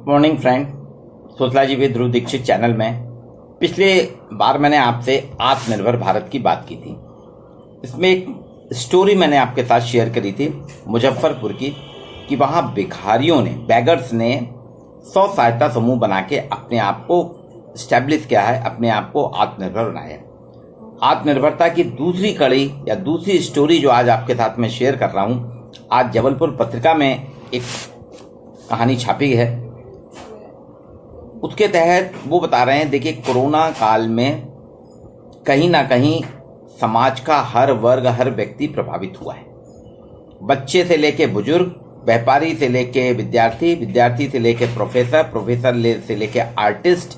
Good morning friend. Sociology with Dhruv Dikshit channel में पिछले बार मैंने आपसे आत्मनिर्भर भारत की बात की थी। इसमें एक स्टोरी मैंने आपके साथ शेयर करी थी मुजफ्फरपुर की, कि वहाँ भिखारियों ने, बैगर्स ने स्व सहायता समूह बना के अपने आप को स्टैब्लिश किया है, अपने आप को आत्मनिर्भर बनाया है। आत्मनिर्भरता की दूसरी कड़ी या दूसरी स्टोरी जो आज आपके साथ में शेयर कर रहा हूँ, आज जबलपुर पत्रिका में एक कहानी छापी है। उसके तहत वो बता रहे हैं, देखिए कोरोना काल में कहीं ना कहीं समाज का हर वर्ग, हर व्यक्ति प्रभावित हुआ है। बच्चे से लेके बुजुर्ग, व्यापारी से लेके विद्यार्थी, विद्यार्थी से लेके प्रोफेसर, प्रोफेसर से लेके आर्टिस्ट,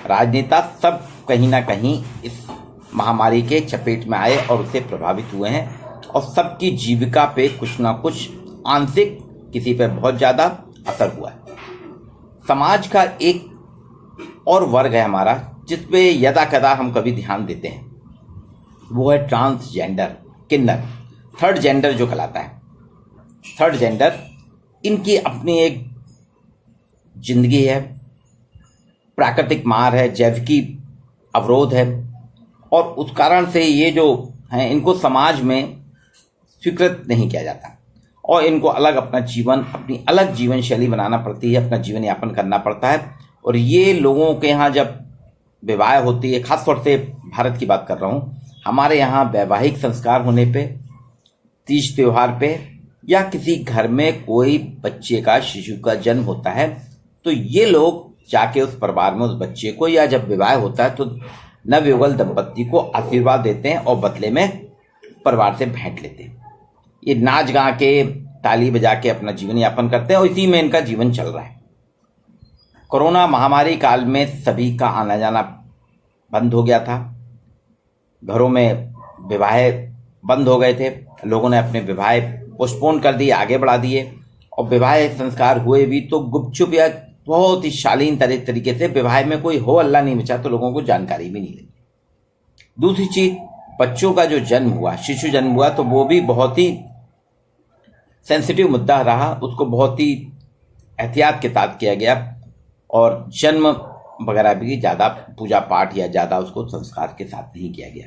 राजनेता, सब कहीं ना कहीं इस महामारी के चपेट में आए और उससे प्रभावित हुए हैं। और सबकी जीविका पे कुछ ना कुछ आंशिक, किसी पे बहुत ज़्यादा असर हुआ है। समाज का एक और वर्ग है हमारा, जिसपे यदा कदा हम कभी ध्यान देते हैं, वो है ट्रांसजेंडर, किन्नर, थर्ड जेंडर जो कहलाता है। थर्ड जेंडर, इनकी अपनी एक जिंदगी है, प्राकृतिक मार है, जैविकी अवरोध है, और उस कारण से ये जो हैं इनको समाज में स्वीकृत नहीं किया जाता और इनको अलग अपना जीवन, अपनी अलग जीवन शैली बनाना पड़ती है, अपना जीवन यापन करना पड़ता है। और ये लोगों के यहाँ जब विवाह होती है, खासतौर से भारत की बात कर रहा हूँ, हमारे यहाँ वैवाहिक संस्कार होने पे, तीज त्योहार पे, या किसी घर में कोई बच्चे का, शिशु का जन्म होता है, तो ये लोग जाके उस परिवार में उस बच्चे को, या जब विवाह होता है तो नवयुगल दंपत्ति को आशीर्वाद देते हैं और बदले में परिवार से भेंट लेते हैं। ये नाच गा के, ताली बजा के अपना जीवन यापन करते हैं और इसी में इनका जीवन चल रहा है। कोरोना महामारी काल में सभी का आना जाना बंद हो गया था, घरों में विवाह बंद हो गए थे, लोगों ने अपने विवाह पोस्टपोन कर दिए, आगे बढ़ा दिए, और विवाह संस्कार हुए भी तो गुपचुप या बहुत ही शालीन तरीके से। विवाह में कोई हो अल्लाह नहीं बचा, तो लोगों को जानकारी भी नहीं लगी। दूसरी चीज, बच्चों का जो जन्म हुआ, शिशु जन्म हुआ, तो वो भी बहुत ही सेंसिटिव मुद्दा रहा, उसको बहुत ही एहतियात के साथ किया गया और जन्म वगैरह भी ज़्यादा पूजा पाठ या ज़्यादा उसको संस्कार के साथ नहीं किया गया।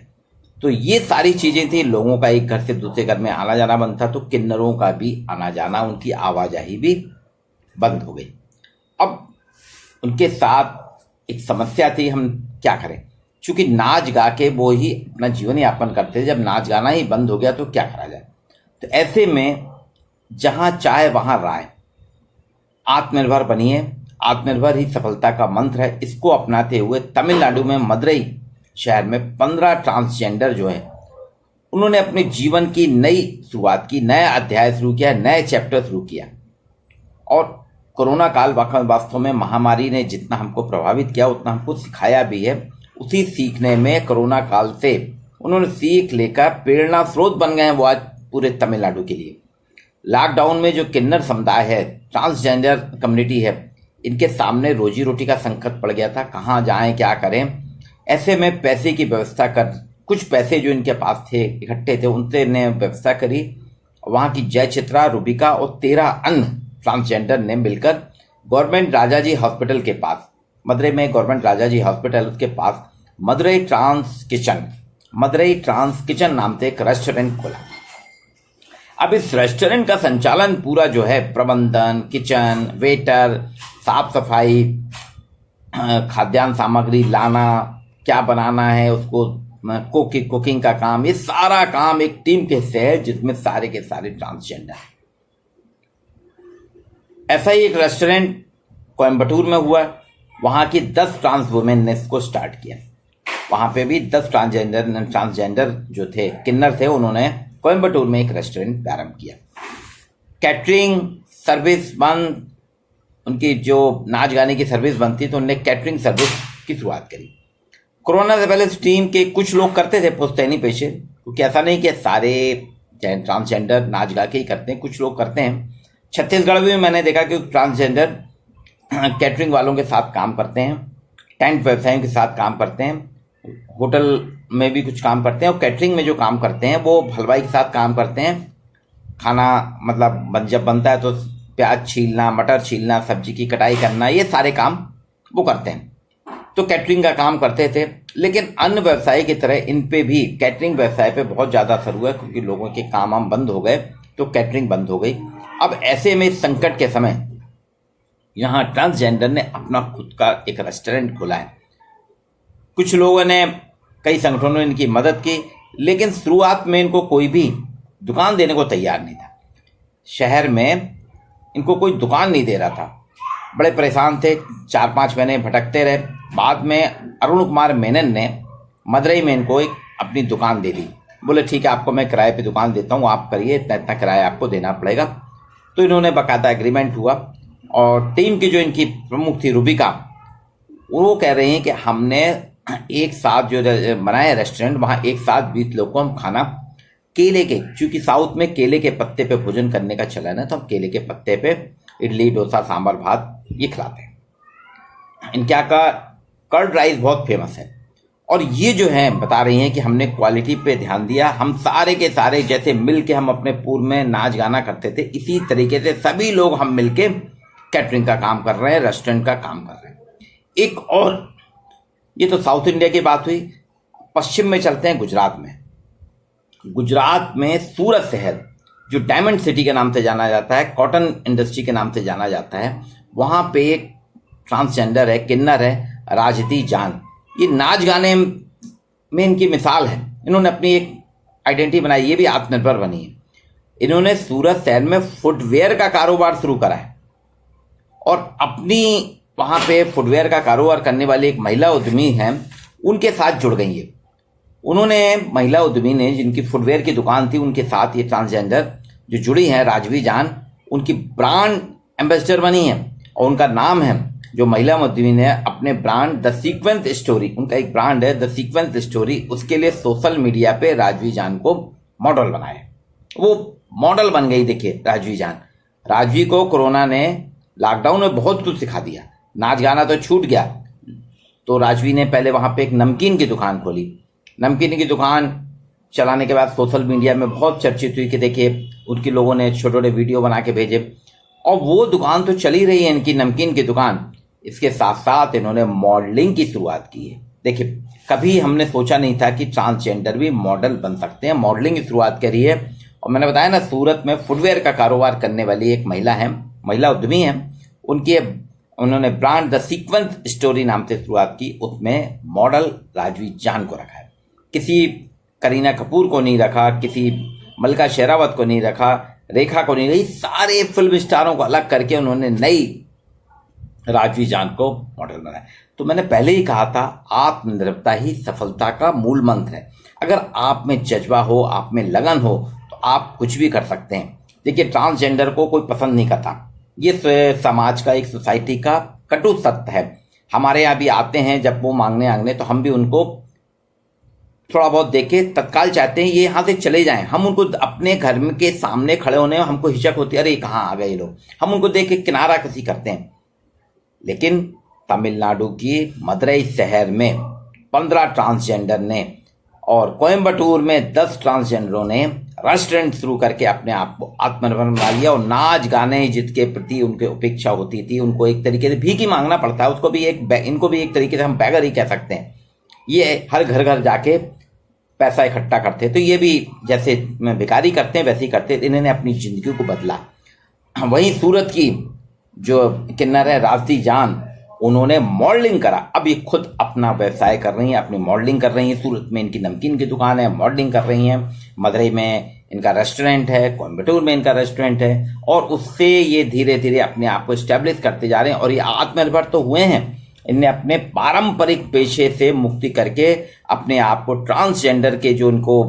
तो ये सारी चीज़ें थी। लोगों का एक घर से दूसरे घर में आना जाना बंद था, तो किन्नरों का भी आना जाना, उनकी आवाजाही भी बंद हो गई। अब उनके साथ एक समस्या थी, हम क्या करें, क्योंकि नाच गा के वो ही अपना जीवन यापन करते थे। जब नाच गाना ही बंद हो गया तो क्या करा जाए। तो ऐसे में जहाँ चाहे वहाँ राय, आत्मनिर्भर बनिए, आत्मनिर्भर ही सफलता का मंत्र है। इसको अपनाते हुए तमिलनाडु में मदुरई शहर में 15 ट्रांसजेंडर जो है, उन्होंने अपने जीवन की नई शुरुआत की, नया अध्याय शुरू किया, नए चैप्टर शुरू किया। और कोरोना काल वास्तव में महामारी ने जितना हमको प्रभावित किया उतना हमको सिखाया भी है। उसी सीखने में कोरोना काल से उन्होंने सीख लेकर प्रेरणा स्रोत बन गए हैं वो आज पूरे तमिलनाडु के लिए। लॉकडाउन में जो किन्नर समुदाय है, ट्रांसजेंडर कम्युनिटी है, इनके सामने रोजी रोटी का संकट पड़ गया था, कहाँ जाएं, क्या करें। ऐसे में पैसे की व्यवस्था कर, कुछ पैसे जो इनके पास थे, इकट्ठे थे, उनसे ने व्यवस्था करी। वहाँ की जय चित्रा, रूबिका और 13 अन्य ट्रांसजेंडर ने मिलकर गवर्नमेंट राजाजी हॉस्पिटल के पास, मदुरई में गवर्नमेंट राजाजी हॉस्पिटल, उसके पास मदुरई ट्रांस किचन नाम से एक रेस्टोरेंट खोला। अब इस रेस्टोरेंट का संचालन पूरा जो है, प्रबंधन, किचन, वेटर, साफ सफाई, खाद्यान्न सामग्री लाना, क्या बनाना है उसको, कुकिंग का काम, ये सारा काम एक टीम के हिस्से है, जिसमें सारे के सारे ट्रांसजेंडर हैं। ऐसा ही एक रेस्टोरेंट कोयम्बटूर में हुआ, वहाँ की 10 ट्रांस वुमेन ने इसको स्टार्ट किया। वहाँ पे भी 10 ट्रांसजेंडर जो थे, किन्नर थे, उन्होंने कोयम्बटूर में एक रेस्टोरेंट प्रारंभ किया। कैटरिंग सर्विस बंद, उनकी जो नाच गाने की सर्विस बंद थी, तो उन्होंने कैटरिंग सर्विस की शुरुआत करी। कोरोना से पहले टीम के कुछ लोग करते थे पुश्तैनी पेशे, क्योंकि ऐसा नहीं कि सारे ट्रांसजेंडर नाच गा के ही करते हैं, कुछ लोग करते हैं। छत्तीसगढ़ में मैंने देखा कि ट्रांसजेंडर कैटरिंग वालों के साथ काम करते हैं, टेंट व्यवसायियों के साथ काम करते हैं, होटल में भी कुछ काम करते हैं, और कैटरिंग में जो काम करते हैं वो हलवाई के साथ काम करते हैं। खाना मतलब जब बनता है तो प्याज छीलना, मटर छीलना, सब्जी की कटाई करना, ये सारे काम वो करते हैं। तो कैटरिंग का काम करते थे, लेकिन अन्य व्यवसाय की तरह इन पे भी कैटरिंग व्यवसाय पे बहुत ज़्यादा असर हुआ, क्योंकि लोगों के काम वाम बंद हो गए तो कैटरिंग बंद हो गई। अब ऐसे में इस संकट के समय यहाँ ट्रांसजेंडर ने अपना खुद का एक रेस्टोरेंट खोला है। कुछ लोगों ने, कई संगठनों ने इनकी मदद की, लेकिन शुरुआत में इनको कोई भी दुकान देने को तैयार नहीं था। शहर में इनको कोई दुकान नहीं दे रहा था, बड़े परेशान थे, 4-5 महीने भटकते रहे। बाद में अरुण कुमार मेनन ने मदुरई में इनको एक अपनी दुकान दे दी। बोले ठीक है, आपको मैं किराए पे दुकान देता हूँ, आप करिए, इतना इतना किराया आपको देना पड़ेगा। तो इन्होंने बाकायदा एग्रीमेंट हुआ, और टीम की जो इनकी प्रमुख थी रूबिका, वो कह रही हैं कि हमने एक साथ जो बनाया रेस्टोरेंट, वहाँ एक साथ 20 लोग को हम खाना केले के, चूँकि साउथ में केले के पत्ते पे भोजन करने का चलन है, तो हम केले के पत्ते पे इडली, डोसा, सांभर, भात ये खिलाते हैं। इनके यहाँ का कर्ड राइस बहुत फेमस है। और ये जो है बता रही हैं कि हमने क्वालिटी पे ध्यान दिया। हम सारे के सारे जैसे मिल के हम अपने पूर्व में नाच गाना करते थे, इसी तरीके से सभी लोग हम मिल के कैटरिंग का काम कर रहे हैं, रेस्टोरेंट का काम कर रहे हैं। एक और, ये तो साउथ इंडिया की बात हुई। पश्चिम में चलते हैं, गुजरात में। गुजरात में सूरत शहर, जो डायमंड सिटी के नाम से जाना जाता है, कॉटन इंडस्ट्री के नाम से जाना जाता है, वहाँ पे एक ट्रांसजेंडर है, किन्नर है, राजती जान। ये नाच गाने में इनकी मिसाल है। इन्होंने अपनी एक आइडेंटिटी बनाई, ये भी आत्मनिर्भर बनी है। इन्होंने सूरत शहर में फुटवेयर का कारोबार शुरू करा है, और अपनी वहाँ पे फुटवेयर का कारोबार करने वाली एक महिला उद्यमी हैं, उनके साथ जुड़ गई है। उन्होंने, महिला उद्यमी ने, जिनकी फुटवेयर की दुकान थी, उनके साथ ये ट्रांसजेंडर जो जुड़ी हैं, राजवी जान, उनकी ब्रांड एम्बेसडर बनी है। और उनका नाम है, जो महिला उद्यमी ने अपने ब्रांड द सीक्वेंस स्टोरी, उनका एक ब्रांड है द सीक्वेंस स्टोरी, उसके लिए सोशल मीडिया पे राजवी जान को मॉडल बनाया। वो मॉडल बन गई। देखिए राजवी जान, राजवी को कोरोना ने लॉकडाउन में बहुत कुछ सिखा दिया। नाच गाना तो छूट गया, तो राजवी ने पहले वहाँ पे एक नमकीन की दुकान खोली। नमकीन की दुकान चलाने के बाद सोशल मीडिया में बहुत चर्चित हुई कि देखिए, उनके लोगों ने छोटे छोटे वीडियो बना के भेजे, और वो दुकान तो चली रही है इनकी नमकीन की दुकान। इसके साथ साथ इन्होंने मॉडलिंग की शुरुआत की है। देखिए, कभी हमने सोचा नहीं था कि ट्रांसजेंडर भी मॉडल बन सकते हैं। मॉडलिंग की शुरुआत करी है, और मैंने बताया ना, सूरत में फुटवेयर का कारोबार करने वाली एक महिला है, महिला उद्यमी है। उन्होंने ब्रांड द सीक्वेंस स्टोरी नाम से शुरुआत की, उसमें मॉडल राजवी जान को रखा है। किसी करीना कपूर को नहीं रखा, किसी मल्लिका शेरावत को नहीं रखा, रेखा को नहीं रही, सारे फिल्म स्टारों को अलग करके उन्होंने नई राजवी जान को मॉडल बनाया। तो मैंने पहले ही कहा था, आत्मनिर्भरता ही सफलता का मूल मंत्र है। अगर आप में जज्बा हो, आप में लगन हो, तो आप कुछ भी कर सकते हैं। देखिए, ट्रांसजेंडर को कोई पसंद नहीं करता, ये समाज का, एक सोसाइटी का कटु सत्य है। हमारे यहाँ भी आते हैं जब वो मांगने आंगने, तो हम भी उनको थोड़ा बहुत देके तत्काल चाहते हैं ये यहाँ से चले जाएं। हम उनको अपने घर के सामने खड़े होने में हमको हिचक होती है, अरे कहाँ आ गए ये लोग, हम उनको देख के किनारा कसी करते हैं। लेकिन तमिलनाडु की मदुरई शहर में 15 ट्रांसजेंडर ने, और कोयम्बटूर में 10 ट्रांसजेंडरों ने रेस्टोरेंट शुरू करके अपने आप को आत्मनिर्भर बना लिया। और नाच गाने जिसके प्रति उनके उपेक्षा होती थी, उनको एक तरीके से भीख ही मांगना पड़ता है, उसको भी इनको भी एक तरीके से हम बैगर ही कह सकते हैं। ये हर घर घर जाके पैसा इकट्ठा करते, तो ये भी जैसे भिखारी करते हैं वैसे ही करते। इन्होंने अपनी जिंदगी को बदला। वहीं सूरत की जो किन्नर है राजती जान, उन्होंने मॉडलिंग करा। अब ये खुद अपना व्यवसाय कर रही हैं, अपनी मॉडलिंग कर रही हैं। सूरत में इनकी नमकीन की दुकान है, मॉडलिंग कर रही हैं। मदुरई में इनका रेस्टोरेंट है, कोयम्बटूर में इनका रेस्टोरेंट है, और उससे ये धीरे धीरे अपने आप को इस्टेब्लिश करते जा रहे हैं। और ये आत्मनिर्भर तो हुए हैं, इनने अपने पारंपरिक पेशे से मुक्ति करके अपने आप को ट्रांसजेंडर के, जो उनको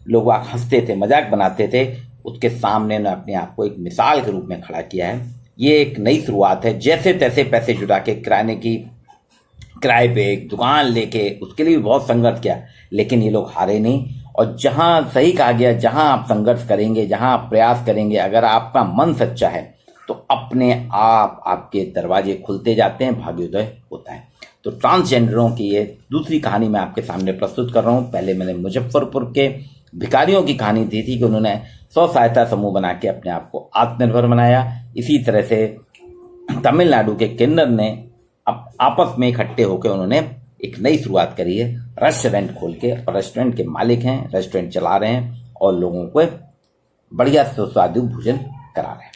लोग हंसते थे, मजाक बनाते थे, उसके सामने ने अपने आप को एक मिसाल के रूप में खड़ा किया है। ये एक नई शुरुआत है। जैसे तैसे पैसे जुटा के किराए पे एक दुकान लेके, उसके लिए भी बहुत संघर्ष किया, लेकिन ये लोग हारे नहीं। और जहां सही कहा गया, जहां आप संघर्ष करेंगे, जहां आप प्रयास करेंगे, अगर आपका मन सच्चा है, तो अपने आप आपके दरवाजे खुलते जाते हैं, भाग्योदय होता है। तो ट्रांसजेंडरों की ये दूसरी कहानी मैं आपके सामने प्रस्तुत कर रहा हूँ। पहले मैंने मुजफ्फरपुर के भिखारियों की कहानी थी कि उन्होंने स्व सहायता समूह बना के अपने आप को आत्मनिर्भर बनाया। इसी तरह से तमिलनाडु के किन्नर ने आपस में इकट्ठे होकर उन्होंने एक नई शुरुआत करी है, रेस्टोरेंट खोल के, और रेस्टोरेंट के मालिक हैं, रेस्टोरेंट चला रहे हैं और लोगों को बढ़िया सुस्वादु भोजन करा रहे हैं।